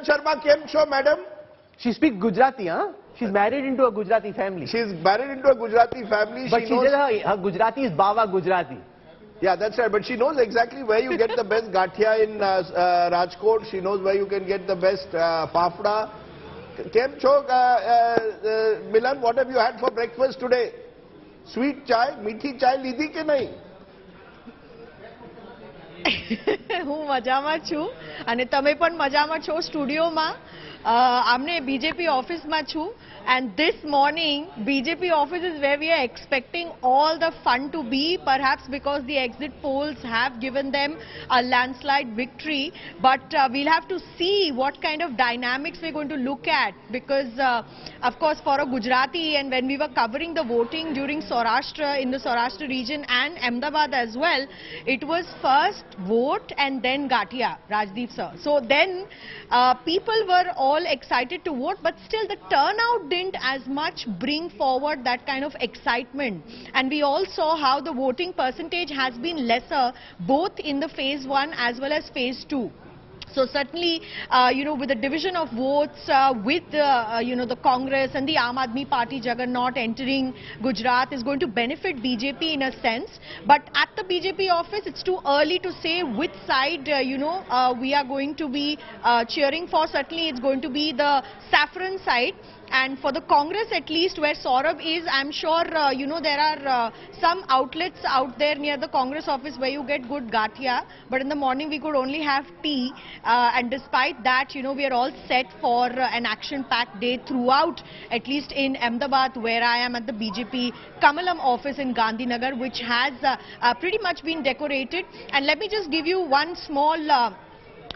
Sharma came show, madam. She speaks Gujarati, huh? She's married into a Gujarati family. She's married into a Gujarati family. But she says her Gujarati is Baba Gujarati. Yeah, that's right. But she knows exactly where you get the best gathia in Rajkot. She knows where you can get the best fafda. Kem Chok, Milan, what have you had for breakfast today? Sweet chai, meethi chai lidhi ke nahi? હું મજામાં છું અને તમે પણ મજામાં છો સ્ટુડિયોમાં. આમને બીજેપી ઓફિસમાં છું. And this morning, BJP office is where we are expecting all the fun to be, perhaps because the exit polls have given them a landslide victory. But we'll have to see what kind of dynamics we're going to look at, because, of course, for a Gujarati, and when we were covering the voting during Saurashtra, in the Saurashtra region and Ahmedabad as well, it was first vote and then Gathia, Rajdeep sir. So then people were all excited to vote, but still the turnout didn't as much bring forward that kind of excitement. And we all saw how the voting percentage has been lesser both in the phase 1 as well as phase 2. So certainly, with the division of votes, with the Congress and the Aam Aadmi Party juggernaut entering Gujarat is going to benefit BJP in a sense. But at the BJP office, it's too early to say which side, we are going to be cheering for. Certainly, it's going to be the saffron side. And for the Congress, at least where Saurabh is, I'm sure, there are some outlets out there near the Congress office where you get good gathia. But in the morning, we could only have tea. And despite that, we are all set for an action-packed day throughout, at least in Ahmedabad, where I am at the BJP Kamalam office in Gandhinagar, which has pretty much been decorated. And let me just give you one small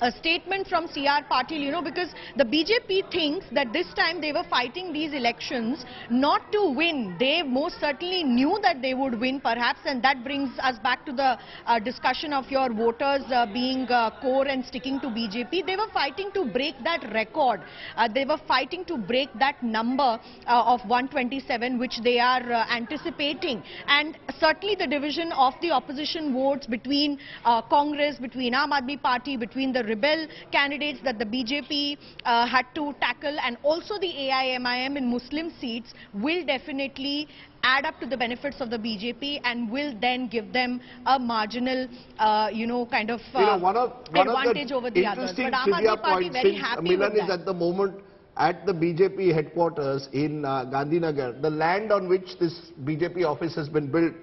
a statement from C.R. Patil, because the BJP thinks that this time they were fighting these elections not to win. They most certainly knew that they would win perhaps, and that brings us back to the discussion of your voters being core and sticking to BJP. They were fighting to break that record. They were fighting to break that number of 127, which they are anticipating. And certainly the division of the opposition votes between Congress, between Aam Aadmi Party, between the rebel candidates that the BJP had to tackle, and also the AIMIM in Muslim seats will definitely add up to the benefits of the BJP and will then give them a marginal, kind of advantage over the others. But Aam Aadmi Party very happy with that. Milan is at the moment at the BJP headquarters in Gandhinagar. The land on which this BJP office has been built,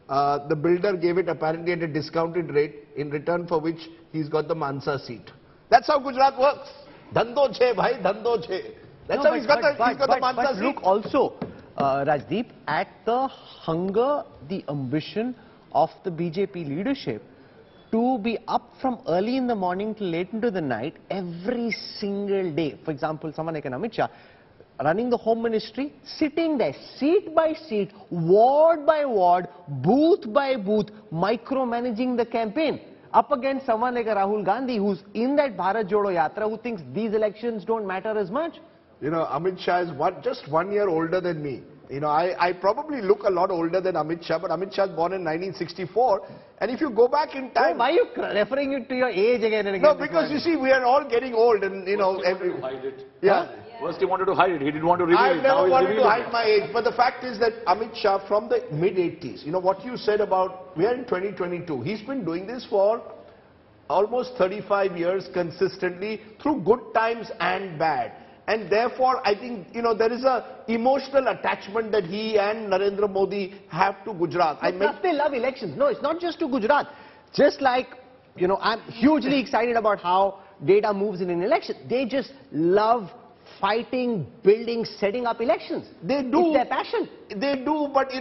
the builder gave it apparently at a discounted rate, in return for which he's got the Mansa seat. That's how Gujarat works. Dhando che, bhai, dhando che. That's how he's got the Mansa seat. Look also, Rajdeep, at the hunger, the ambition of the BJP leadership to be up from early in the morning till late into the night every single day. For example, someone like an Amit Shah, running the Home Ministry, sitting there, seat by seat, ward by ward, booth by booth, micromanaging the campaign, up against someone like a Rahul Gandhi, who's in that Bharat Jodo Yatra, who thinks these elections don't matter as much. Amit Shah is just 1 year older than me. I probably look a lot older than Amit Shah, but Amit Shah was born in 1964. And if you go back in time... Oh, why are you referring to your age again and again? No, because you see, we are all getting old and, Hide it. Yeah. First he wanted to hide it, he didn't want to reveal it. I never wanted to hide my age, but the fact is that Amit Shah from the mid-80s, what you said about, we are in 2022, he's been doing this for almost 35 years consistently through good times and bad. And therefore, I think, there is a emotional attachment that he and Narendra Modi have to Gujarat. They love elections. No, it's not just to Gujarat. Just like, I'm hugely excited about how data moves in an election. They just love fighting, building, setting up elections. They do. It's their passion. They do, but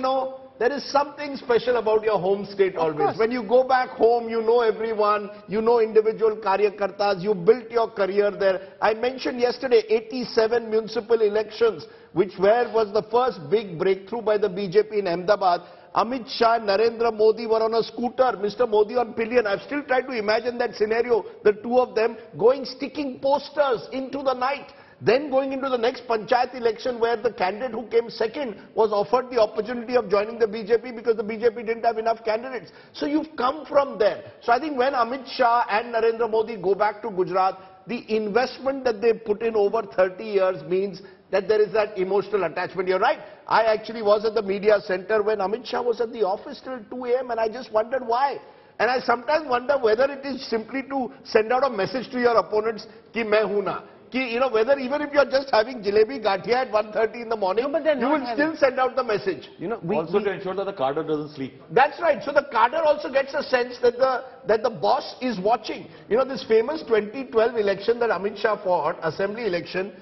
there is something special about your home state always. When you go back home, you know everyone, you know individual karyakartas, you built your career there. I mentioned yesterday 87 municipal elections, which was the first big breakthrough by the BJP in Ahmedabad. Amit Shah and Narendra Modi were on a scooter, Mr. Modi on pillion. I've still tried to imagine that scenario, the two of them sticking posters into the night. Then going into the next Panchayat election where the candidate who came second was offered the opportunity of joining the BJP because the BJP didn't have enough candidates. So you've come from there. So I think when Amit Shah and Narendra Modi go back to Gujarat, the investment that they put in over 30 years means that there is that emotional attachment. You're right. I actually was at the media center when Amit Shah was at the office till 2 a.m. and I just wondered why. And I sometimes wonder whether it is simply to send out a message to your opponents ki main hu na. You know, whether even if you're just having jalebi gathia at 1:30 in the morning, no, you will still send out the message. You know, Also to ensure that the cadre doesn't sleep. That's right. So the cadre also gets a sense that the boss is watching. You know, this famous 2012 election that Amit Shah fought, assembly election,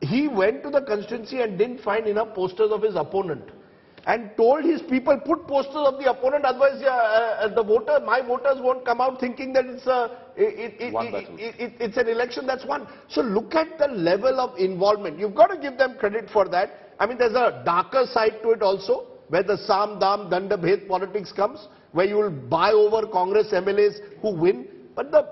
he went to the constituency and didn't find enough posters of his opponent. And told his people, put posters of the opponent, otherwise my voters won't come out thinking that it's an election that's won. So look at the level of involvement. You've got to give them credit for that. I mean, there's a darker side to it also, where the Sam, Dam, Danda, Bhed politics comes, where you will buy over Congress MLAs who win. But the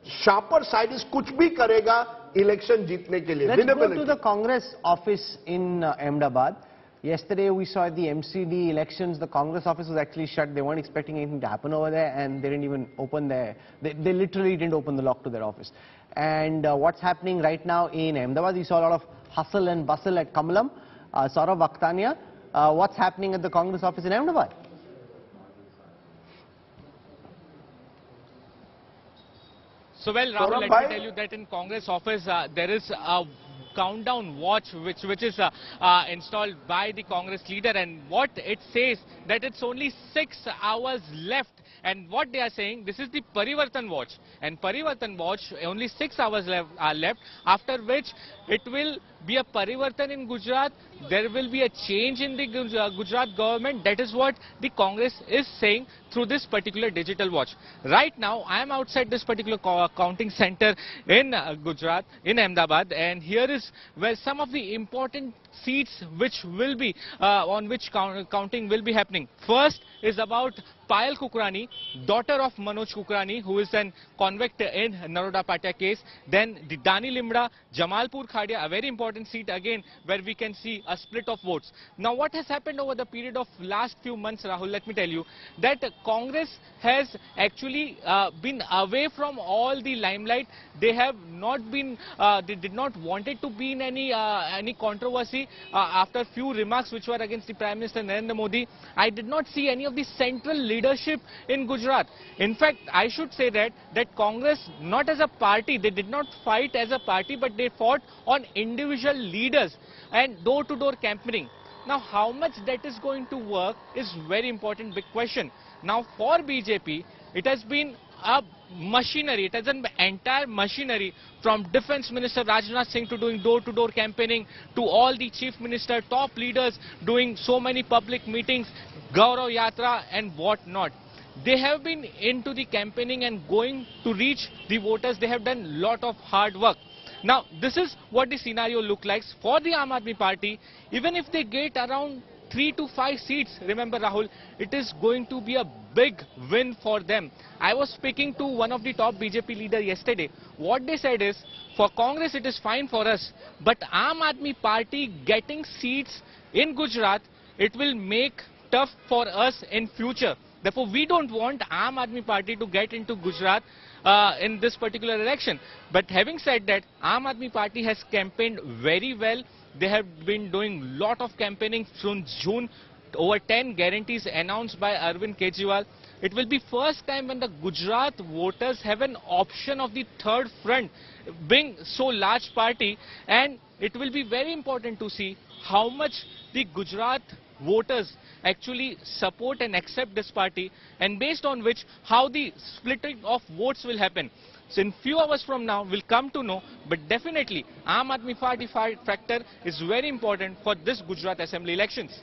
sharper side is kuch bhi karega election jeetne ke liye. Let's go to the Congress office in Ahmedabad. Yesterday we saw at the MCD elections, the Congress office was actually shut. They weren't expecting anything to happen over there and they didn't even open they literally didn't open the lock to their office. And what's happening right now in Ahmedabad, we saw a lot of hustle and bustle at Kamalam. Saurav Vakhtania, what's happening at the Congress office in Ahmedabad? So well, Rahul, let me tell you that in Congress office there is a countdown watch which is installed by the Congress leader, and what it says that it's only 6 hours left, and what they are saying, this is the Parivartan watch, and Parivartan watch only 6 hours left, after which it will be a Parivartan in Gujarat. There will be a change in the Gujarat government. That is what the Congress is saying through this particular digital watch. Right now, I am outside this particular counting center in Gujarat, in Ahmedabad, and here is where some of the important seats which will be on which counting will be happening. First is about Payal Kukrani, daughter of Manoj Kukrani, who is an convict in Naroda Patia case. Then the Dani Limda, Jamalpur Khadia, a very important seat again where we can see a split of votes. Now what has happened over the period of last few months, Rahul, let me tell you that Congress has actually been away from all the limelight. They have not been, they did not wanted to be in any controversy after few remarks which were against the Prime Minister Narendra Modi. I did not see any of the central leadership in Gujarat. In fact, I should say that Congress, not as a party, they did not fight as a party, but they fought on individual leaders and door-to-door campaigning. Now, how much that is going to work is very important, big question. Now, for BJP, it has been a machinery, it has an entire machinery from Defence Minister Rajnath Singh to doing door-to-door campaigning, to all the Chief Minister, top leaders doing so many public meetings, Gaurav Yatra and what not. They have been into the campaigning and going to reach the voters. They have done a lot of hard work. Now, this is what the scenario looks like for the Aam Aadmi Party. Even if they get around 3 to 5 seats, remember Rahul, it is going to be a big win for them. I was speaking to one of the top BJP leaders yesterday. What they said is, for Congress it is fine for us, but Aam Aadmi Party getting seats in Gujarat, it will make tough for us in future. Therefore, we don't want Aam Aadmi Party to get into Gujarat in this particular election. But having said that, Aam Aadmi Party has campaigned very well. They have been doing lot of campaigning from June. Over 10 guarantees announced by Arvind Kejriwal. It will be first time when the Gujarat voters have an option of the third front, being so large party, and it will be very important to see how much the Gujarat voters actually support and accept this party, and based on which how the splitting of votes will happen. So in few hours from now we'll come to know, but definitely Aam Aadmi Party factor is very important for this Gujarat Assembly elections.